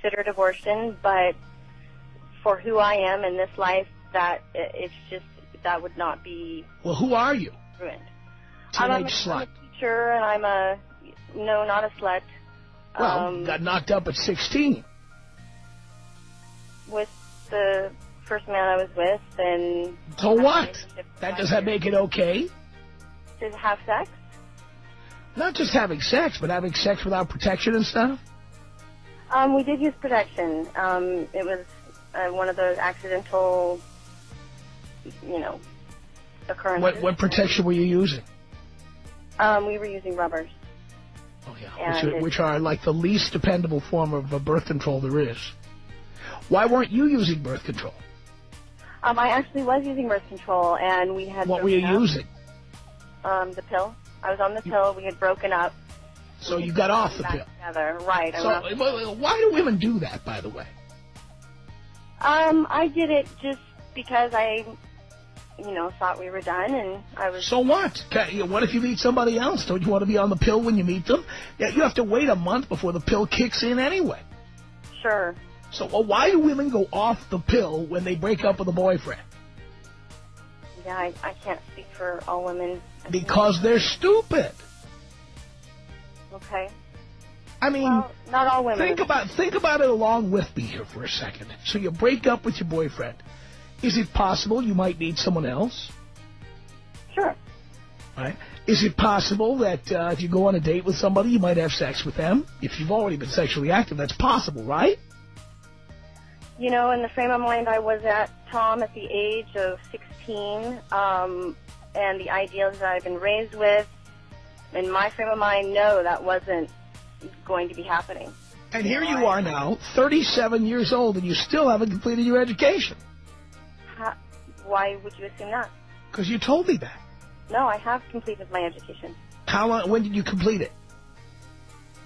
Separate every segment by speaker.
Speaker 1: considered abortion, but for who I am in this life, that would not be.
Speaker 2: Well, who are you?
Speaker 1: Ruined.
Speaker 2: Teenage slut.
Speaker 1: I'm a teacher, and no, not a slut.
Speaker 2: Well, got knocked up at 16.
Speaker 1: With the first man I was with, and...
Speaker 2: So what? Does that make it okay?
Speaker 1: To have sex?
Speaker 2: Not just having sex, but having sex without protection and stuff?
Speaker 1: We did use protection. It was one of those accidental, occurrences.
Speaker 2: What protection were you using?
Speaker 1: We were using rubbers.
Speaker 2: Oh, yeah, which are like the least dependable form of birth control there is. Why weren't you using birth control?
Speaker 1: I actually was using birth control, and we had...
Speaker 2: What were you using?
Speaker 1: The pill. I was on the pill. We had broken up.
Speaker 2: So you got off the pill.
Speaker 1: Together. Right.
Speaker 2: So why do women do that, by the way?
Speaker 1: I did it just because I, thought we were done, and I was...
Speaker 2: So what? What if you meet somebody else? Don't you want to be on the pill when you meet them? Yeah, you have to wait a month before the pill kicks in anyway.
Speaker 1: Sure.
Speaker 2: So why do women go off the pill when they break up with a boyfriend?
Speaker 1: Yeah, I can't speak for all women.
Speaker 2: Because they're stupid.
Speaker 1: Okay.
Speaker 2: I mean,
Speaker 1: well, not all women.
Speaker 2: Think about it along with me here for a second. So you break up with your boyfriend. Is it possible you might need someone else?
Speaker 1: Sure.
Speaker 2: Right. Is it possible that if you go on a date with somebody, you might have sex with them? If you've already been sexually active, that's possible, right?
Speaker 1: In the frame of mind I was at, Tom, at the age of 16, and the ideals that I've been raised with, in my frame of mind, no, that wasn't going to be happening.
Speaker 2: And here you are now, 37 years old, and you still haven't completed your education.
Speaker 1: Why would you assume that?
Speaker 2: Because you told me that.
Speaker 1: No, I have completed my education.
Speaker 2: How long? When did you complete it?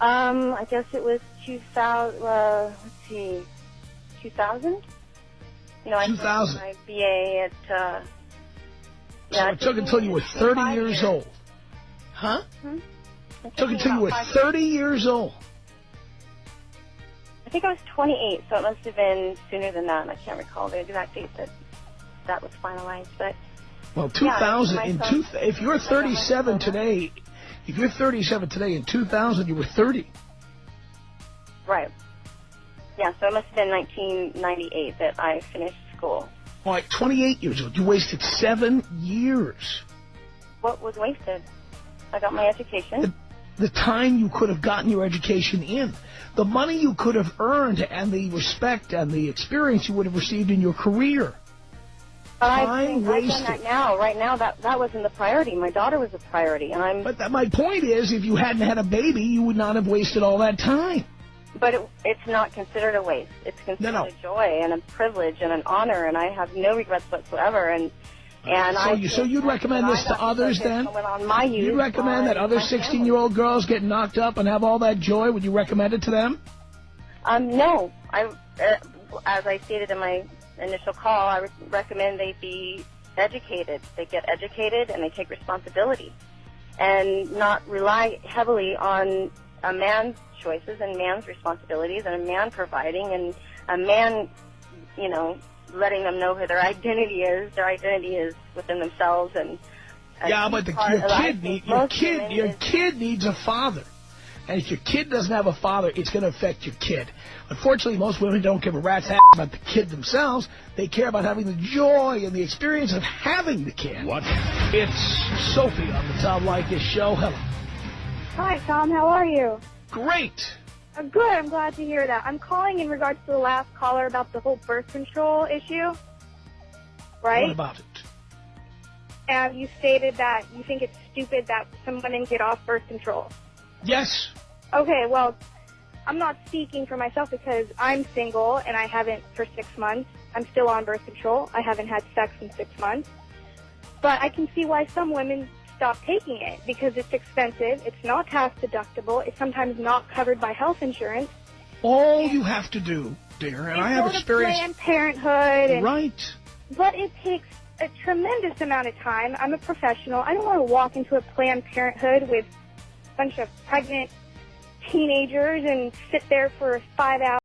Speaker 1: I guess it was 2000. Let's see, 2000. I
Speaker 2: 2000.
Speaker 1: My BA at.
Speaker 2: So it took until you were 30 years old. Huh? It took until you were 30 years old.
Speaker 1: I think I was 28, so it must have been sooner than that. And I can't recall the exact date that was finalized, but.
Speaker 2: Well, 2000. If you're 37 today, in 2000 you were 30.
Speaker 1: Right. Yeah, so it must have been 1998 that I finished school.
Speaker 2: All right, 28 years old. You wasted 7 years.
Speaker 1: What was wasted? I got my education.
Speaker 2: The time you could have gotten your education in. The money you could have earned and the respect and the experience you would have received in your career. Time wasted.
Speaker 1: I've done that now. Right now, that wasn't the priority. My daughter was the priority, and I'm...
Speaker 2: But my point is, if you hadn't had a baby, you would not have wasted all that time.
Speaker 1: But it's not considered a waste. It's considered a joy and a privilege and an honor, and I have no regrets whatsoever. So you'd recommend this to others then?
Speaker 2: You'd recommend that other 16-year-old girls get knocked up and have all that joy? Would you recommend it to them?
Speaker 1: No. As I stated in my initial call, I would recommend they be educated. They get educated and they take responsibility and not rely heavily on a man's choices and man's responsibilities and a man providing and a man, letting them know who their identity is. Their identity is within themselves.
Speaker 2: But your kid needs a father. And if your kid doesn't have a father, it's going to affect your kid. Unfortunately, most women don't give a rat's ass about the kid themselves. They care about having the joy and the experience of having the kid.
Speaker 3: What?
Speaker 2: It's Sophie on the Tom Leykis show. Hello.
Speaker 4: Hi, Tom. How are you?
Speaker 2: Great.
Speaker 4: Good. I'm glad to hear that. I'm calling in regards to the last caller about the whole birth control issue. Right?
Speaker 2: What about it?
Speaker 4: And you stated that you think it's stupid that some women get off birth control.
Speaker 2: Yes.
Speaker 4: Okay, well, I'm not speaking for myself because I'm single and I haven't for 6 months. I'm still on birth control. I haven't had sex in 6 months. But I can see why some women stop taking it because it's expensive. It's not tax deductible. It's sometimes not covered by health insurance.
Speaker 2: All you have to do, dear, and I have experience.
Speaker 4: Planned Parenthood.
Speaker 2: Right.
Speaker 4: But it takes a tremendous amount of time. I'm a professional. I don't want to walk into a Planned Parenthood with bunch of pregnant teenagers and sit there for 5 hours.